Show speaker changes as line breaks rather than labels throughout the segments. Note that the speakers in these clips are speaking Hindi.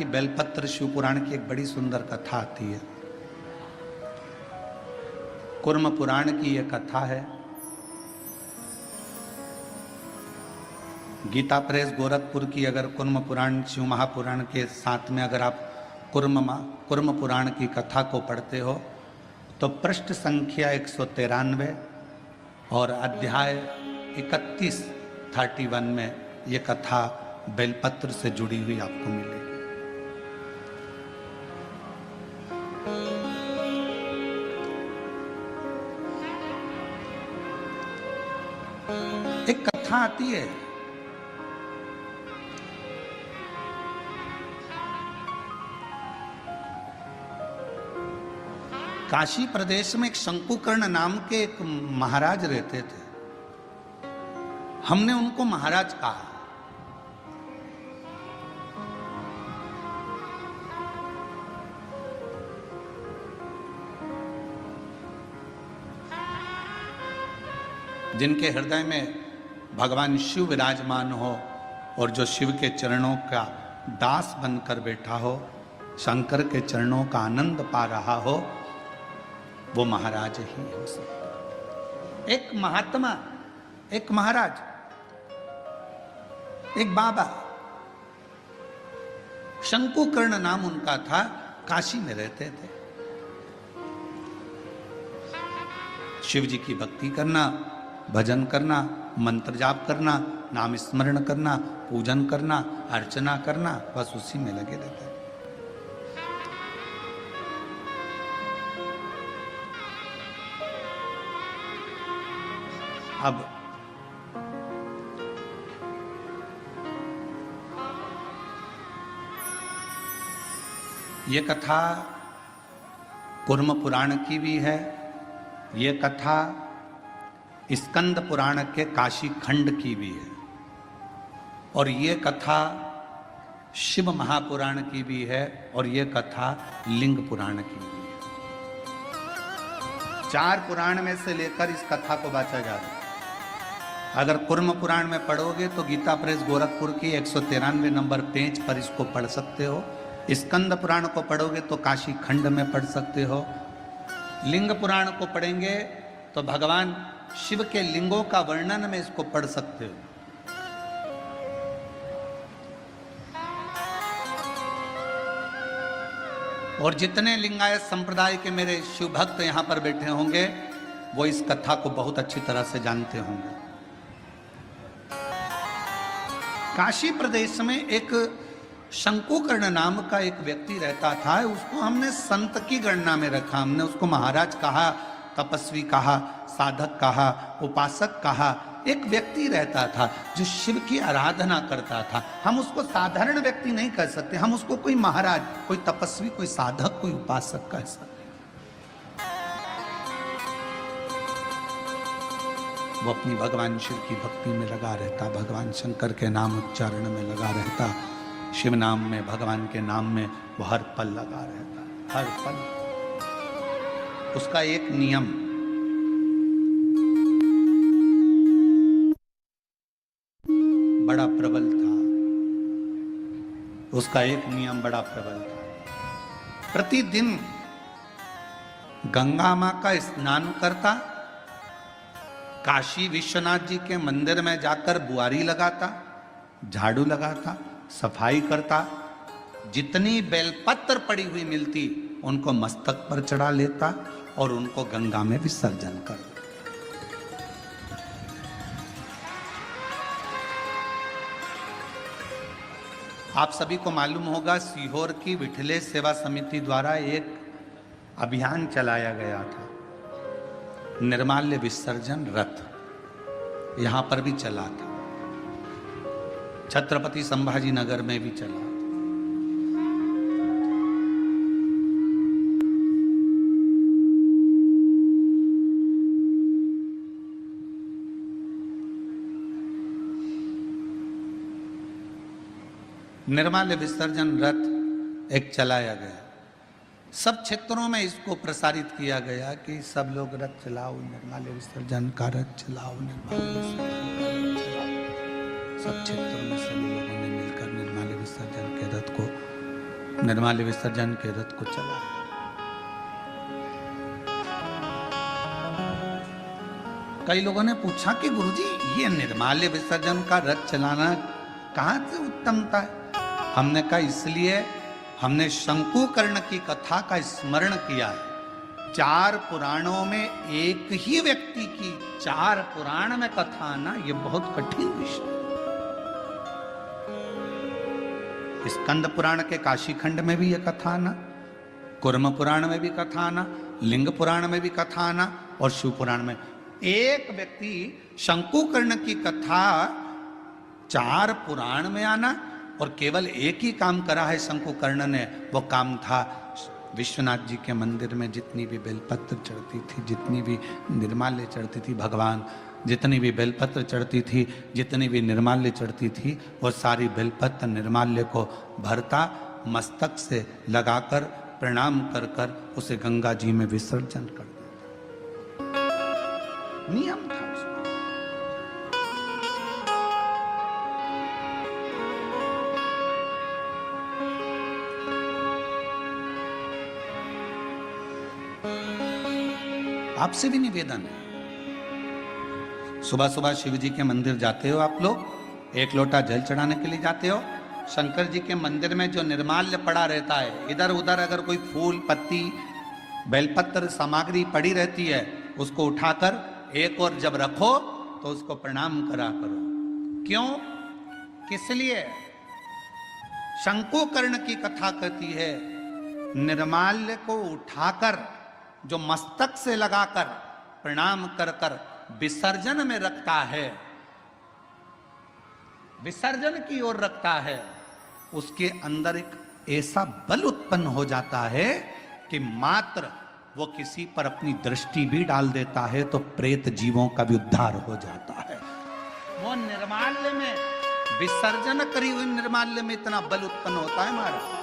की बेलपत्र शिव पुराण की एक बड़ी सुंदर कथा आती है। कुर्म पुराण की यह कथा है। गीता प्रेस गोरखपुर की अगर कुर्म पुराण शिव महापुराण के साथ में अगर आप कुर्म पुराण की कथा को पढ़ते हो तो पृष्ठ संख्या 193 और अध्याय 31 में ये कथा बेलपत्र से जुड़ी हुई आपको मिलेगी। एक कथा आती है, काशी प्रदेश में एक शंकुकर्ण नाम के एक महाराज रहते थे। हमने उनको महाराज कहा। जिनके हृदय में भगवान शिव विराजमान हो और जो शिव के चरणों का दास बनकर बैठा हो, शंकर के चरणों का आनंद पा रहा हो, वो महाराज ही हो सकता। एक महात्मा, एक महाराज, एक बाबा, शंकुकर्ण नाम उनका था, काशी में रहते थे। शिव जी की भक्ति करना, भजन करना, मंत्र जाप करना, नाम स्मरण करना, पूजन करना, अर्चना करना, बस उसी में लगे रहते हैं। अब ये कथा कुर्म पुराण की भी है। ये कथा स्कंद पुराण के काशी खंड की भी है और ये कथा शिव महापुराण की भी है और ये कथा लिंग पुराण की भी है। 4 पुराण में से लेकर इस कथा को बांटा जा रहा है। अगर कुर्म पुराण में पढ़ोगे तो गीता प्रेस गोरखपुर की 193 नंबर पेज पर इसको पढ़ सकते हो। स्कंद पुराण को पढ़ोगे तो काशी खंड में पढ़ सकते हो। लिंग पुराण को पढ़ेंगे तो भगवान शिव के लिंगों का वर्णन में इसको पढ़ सकते हो। और जितने लिंगायत संप्रदाय के मेरे शिव भक्त यहां पर बैठे होंगे वो इस कथा को बहुत अच्छी तरह से जानते होंगे। काशी प्रदेश में एक शंकुकर्ण नाम का एक व्यक्ति रहता था। उसको हमने संत की गणना में रखा। हमने उसको महाराज कहा, तपस्वी कहा, साधक कहा, उपासक कहा। एक व्यक्ति रहता था जो शिव की आराधना करता था। हम उसको साधारण व्यक्ति नहीं कह सकते, हम उसको कोई महाराज, कोई तपस्वी, कोई साधक, कोई उपासक कह सकते। वो अपनी भगवान शिव की भक्ति में लगा रहता, भगवान शंकर के नाम उच्चारण में लगा रहता, शिव नाम में, भगवान के नाम में वो हर पल लगा रहता, हर पल। उसका एक नियम, बड़ा प्रबल था। उसका एक नियम बड़ा प्रबल था। प्रतिदिन गंगा मां का स्नान करता, काशी विश्वनाथ जी के मंदिर में जाकर बुआरी लगाता, झाड़ू लगाता, सफाई करता, जितनी बेलपत्र पड़ी हुई मिलती उनको मस्तक पर चढ़ा लेता और उनको गंगा में विसर्जन कर देता। आप सभी को मालूम होगा सीहोर की विठले सेवा समिति द्वारा एक अभियान चलाया गया था, निर्माल्य विसर्जन रथ। यहां पर भी चला था, छत्रपति संभाजी नगर में भी चला। निर्माल्य विसर्जन रथ एक चलाया गया। सब क्षेत्रों में इसको प्रसारित किया गया कि सब लोग रथ चलाओ, निर्माल्य विसर्जन का रथ चलाओ, निर्माल्य विसर्जन का रथ चलाओ। सब क्षेत्रों में सभी लोगों ने मिलकर निर्माल्य विसर्जन के रथ को निर्माल्य विसर्जन के रथ को चला। कई लोगों ने पूछा कि गुरुजी ये निर्माल्य विसर्जन का रथ चलाना कहां से उत्तमता है? हमने कहा इसलिए हमने शंकुकर्ण की कथा का स्मरण किया है। 4 पुराणों में एक ही व्यक्ति की 4 पुराण में कथा आना ये बहुत कठिन विषय है। स्कंद पुराण के काशी खंड में भी यह कथा आना, कुर्म पुराण में भी कथा आना, लिंग पुराण में भी कथा आना और शिव पुराण में एक व्यक्ति शंकुकर्ण की कथा 4 पुराण में आना और केवल एक ही काम करा है शंकुकर्ण ने। वो काम था विश्वनाथ जी के मंदिर में जितनी भी बेलपत्र चढ़ती थी, जितनी भी निर्माल्य चढ़ती थी, भगवान जितनी भी बेलपत्र चढ़ती थी, जितनी भी निर्माल्य चढ़ती थी, वो सारी बेलपत्र निर्माल्य को भरता, मस्तक से लगाकर प्रणाम कर कर उसे गंगा जी में विसर्जन कर देता। नियम था उसका। आपसे भी निवेदन है, सुबह सुबह शिव जी के मंदिर जाते हो आप लोग, 1 लोटा जल चढ़ाने के लिए जाते हो, शंकर जी के मंदिर में जो निर्माल्य पड़ा रहता है, इधर उधर अगर कोई फूल पत्ती बेलपत्र सामग्री पड़ी रहती है, उसको उठाकर एक और जब रखो तो उसको प्रणाम करा करो। क्यों? किस लिए? शंकुकर्ण की कथा कहती है निर्माल्य को उठाकर जो मस्तक से लगाकर प्रणाम कर कर विसर्जन में रखता है, विसर्जन की ओर रखता है, उसके अंदर एक ऐसा बल उत्पन्न हो जाता है कि मात्र वो किसी पर अपनी दृष्टि भी डाल देता है तो प्रेत जीवों का भी उद्धार हो जाता है। वो निर्माल्य में विसर्जन करी हुई निर्माल्य में इतना बल उत्पन्न होता है महाराज।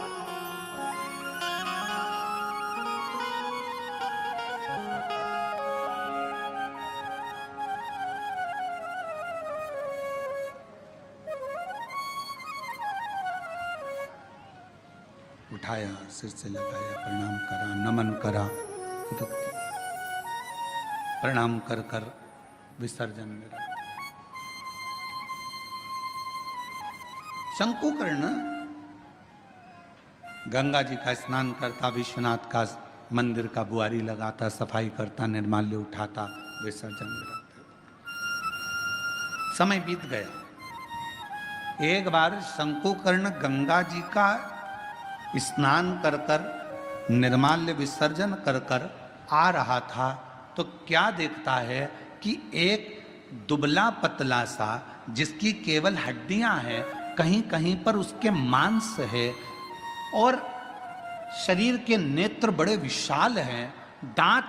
उठाया, सिर से लगाया, प्रणाम करा, नमन करा, प्रणाम कर कर विसर्जन में रखा। शंकुकर्ण गंगा जी का स्नान करता, विश्वनाथ का मंदिर का बुआरी लगाता, सफाई करता, निर्माल्य उठाता, विसर्जन में रखता। समय बीत गया। एक बार शंकुकर्ण गंगा जी का स्नान कर कर निर्माल्य विसर्जन कर कर आ रहा था तो क्या देखता है कि एक दुबला पतला सा, जिसकी केवल हड्डियां हैं, कहीं कहीं पर उसके मांस है और शरीर के नेत्र बड़े विशाल हैं, दांत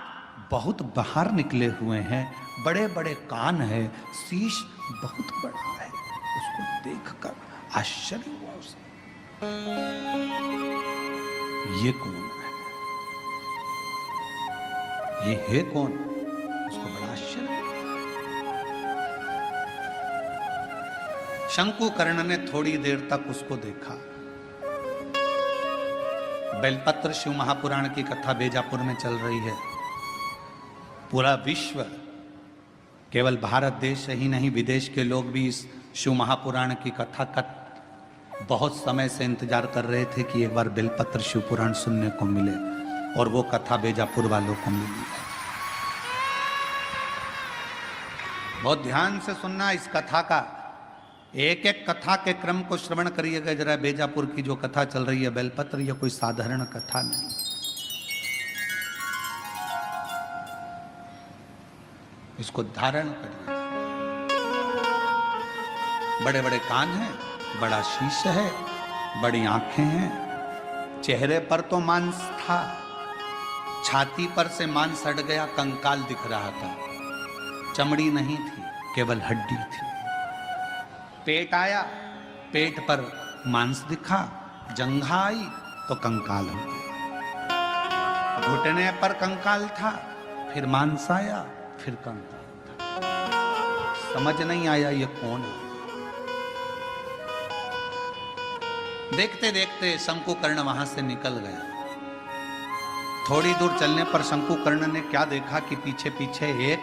बहुत बाहर निकले हुए हैं, बड़े बड़े कान है, शीश बहुत बड़ा है। उसको देखकर आश्चर्य हुआ उसे, ये कौन है, ये है कौन? उसको बड़ा आश्चर्य। शंकुकर्ण ने थोड़ी देर तक उसको देखा। बेलपत्र शिव महापुराण की कथा बेजापुर में चल रही है। पूरा विश्व, केवल भारत देश ही नहीं, विदेश के लोग भी इस शिव महापुराण की कथा का बहुत समय से इंतजार कर रहे थे कि एक बार बेलपत्र शिव पुराण सुनने को मिले, और वो कथा बेजापुर वालों को मिली है। बहुत ध्यान से सुनना इस कथा का, एक एक कथा के क्रम को श्रवण करिएगा जरा। बेजापुर की जो कथा चल रही है बेलपत्र, यह कोई साधारण कथा नहीं। इसको धारण करिए। बड़े बड़े कान हैं, बड़ा शीश है, बड़ी आंखें हैं, चेहरे पर तो मांस था, छाती पर से मांस हट गया, कंकाल दिख रहा था, चमड़ी नहीं थी, केवल हड्डी थी। पेट आया, पेट पर मांस दिखा, जंघा आई तो कंकाल हो गया, घुटने पर कंकाल था, फिर मांस आया, फिर कंकाल था। समझ नहीं आया ये कौन है। देखते देखते शंकुकर्ण वहां से निकल गया। थोड़ी दूर चलने पर शंकुकर्ण ने क्या देखा कि पीछे पीछे एक,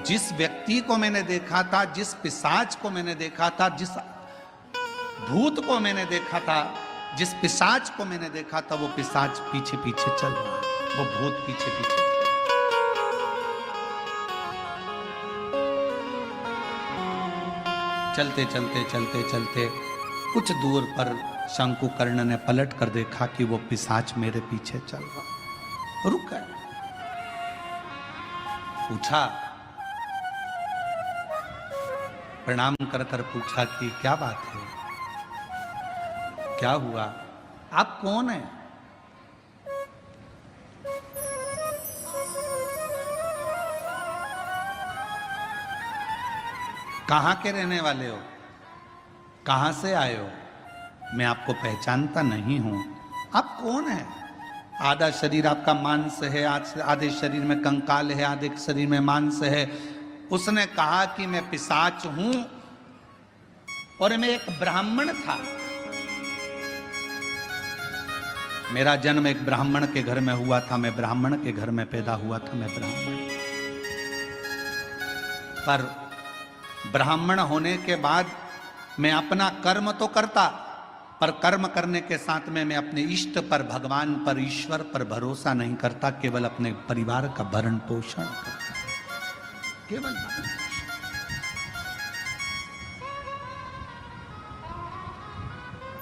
जिस व्यक्ति को मैंने देखा था, जिस पिशाच को मैंने देखा था, जिस भूत को मैंने देखा था, जिस पिशाच को मैंने देखा था, वो पिशाच पीछे पीछे चल रहा है, वो भूत पीछे पीछे। चलते चलते चलते चलते कुछ दूर पर शंकुकर्ण ने पलट कर देखा कि वो पिशाच मेरे पीछे चल रहा। रुक गए, पूछा, प्रणाम कर कर पूछा कि क्या बात है, क्या हुआ, आप कौन हैं? कहां के रहने वाले हो, कहां से आए हो? मैं आपको पहचानता नहीं हूं, आप कौन हैं? आधा शरीर आपका मांस है, आधे शरीर में कंकाल है, आधे शरीर में मांस है। उसने कहा कि मैं पिशाच हूं और मैं एक ब्राह्मण था। मेरा जन्म एक ब्राह्मण के घर में हुआ था, मैं ब्राह्मण के घर में पैदा हुआ था, मैं ब्राह्मण। पर ब्राह्मण होने के बाद मैं अपना कर्म तो करता, पर कर्म करने के साथ में मैं अपने इष्ट पर, भगवान पर, ईश्वर पर भरोसा नहीं करता, केवल अपने परिवार का भरण पोषण करता, केवल।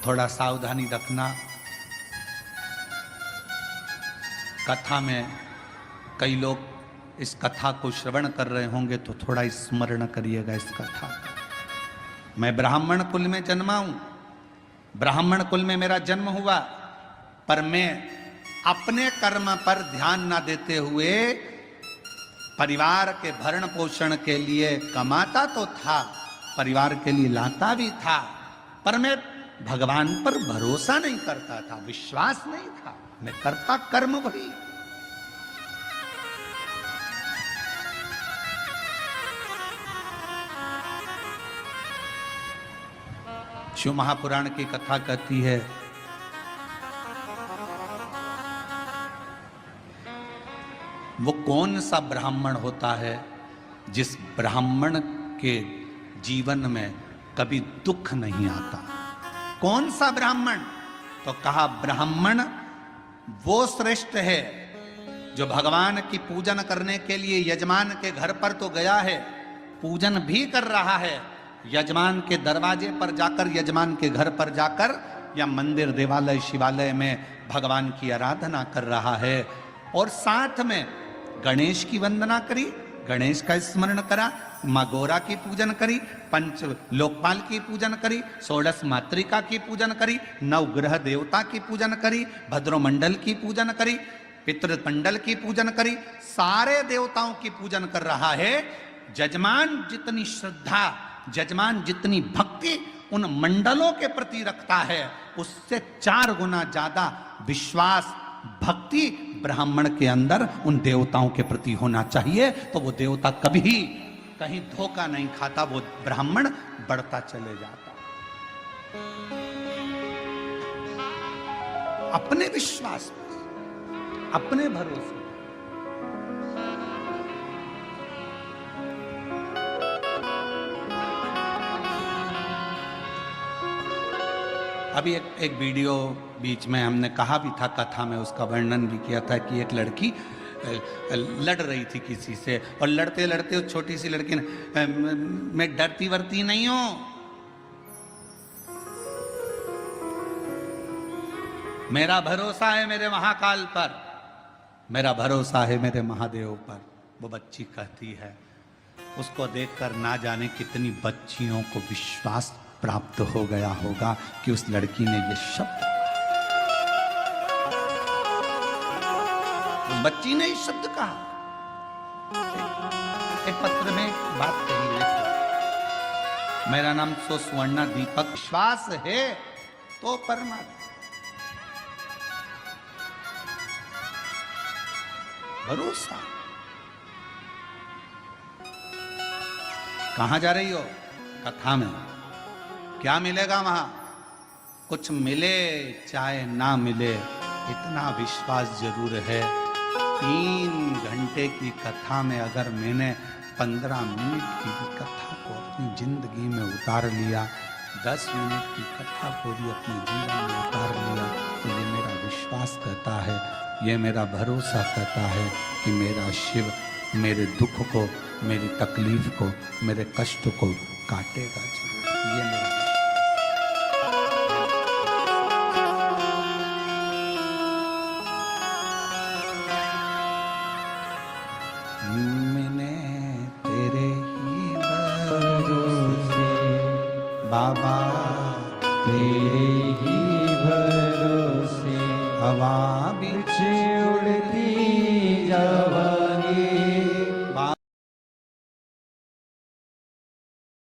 थोड़ा सावधानी रखना, कथा में कई लोग इस कथा को श्रवण कर रहे होंगे तो थोड़ा स्मरण करिएगा इस कथा का। मैं ब्राह्मण कुल में जन्मा हूं, ब्राह्मण कुल में मेरा जन्म हुआ, पर मैं अपने कर्म पर ध्यान ना देते हुए परिवार के भरण पोषण के लिए कमाता तो था, परिवार के लिए लाता भी था, पर मैं भगवान पर भरोसा नहीं करता था, विश्वास नहीं था, मैं करता कर्म वही। शिव महापुराण की कथा कहती है, वो कौन सा ब्राह्मण होता है जिस ब्राह्मण के जीवन में कभी दुख नहीं आता? कौन सा ब्राह्मण? तो कहा, ब्राह्मण वो श्रेष्ठ है जो भगवान की पूजन करने के लिए यजमान के घर पर तो गया है, पूजन भी कर रहा है, यजमान के दरवाजे पर जाकर, यजमान के घर पर जाकर, या मंदिर, देवालय, शिवालय में भगवान की आराधना कर रहा है, और साथ में गणेश की वंदना करी, गणेश का स्मरण करा, माँ गौरा की पूजन करी, पंच लोकपाल की पूजन करी, षोडश मातृका की पूजन करी, नवग्रह देवता की पूजन करी, भद्रमंडल की पूजन करी, पितृमंडल की पूजन करी, सारे देवताओं की पूजन कर रहा है। जजमान जितनी श्रद्धा, जजमान जितनी भक्ति उन मंडलों के प्रति रखता है, उससे 4 गुना ज्यादा विश्वास, भक्ति ब्राह्मण के अंदर उन देवताओं के प्रति होना चाहिए। तो वो देवता कभी कहीं धोखा नहीं खाता, वो ब्राह्मण बढ़ता चले जाता। अपने विश्वास पर, अपने भरोसे। अभी एक वीडियो बीच में हमने कहा भी था, कथा में उसका वर्णन भी किया था कि एक लड़की लड़ रही थी किसी से, और लड़ते लड़ते उस छोटी सी लड़की ने, मैं डरती वरती नहीं हूं, मेरा भरोसा है मेरे महाकाल पर, मेरा भरोसा है मेरे महादेव पर। वो बच्ची कहती है, उसको देखकर ना जाने कितनी बच्चियों को विश्वास प्राप्त हो गया होगा कि उस लड़की ने ये शब्द, उस बच्ची ने इस शब्द कहा। एक पत्र में बात कही है, मेरा नाम सो स्वर्णा दीपक, विश्वास है तो परमात्मा, भरोसा। कहां जा रही हो? कथा में क्या मिलेगा वहां? कुछ मिले चाहे ना मिले, इतना विश्वास जरूर है। 3 घंटे की कथा में अगर मैंने 15 मिनट की कथा को अपनी जिंदगी में उतार लिया, 10 मिनट की कथा को भी अपनी जिंदगी में उतार लिया, तो ये मेरा विश्वास कहता है, ये मेरा भरोसा कहता है कि मेरा शिव मेरे दुख को, मेरी तकलीफ को, मेरे कष्ट को काटेगा जरूर। ये मेरा मैंने तेरे ही भरोसे बाबा,
तेरे ही भरोसे
हवा बिच
उड़ती जाओ।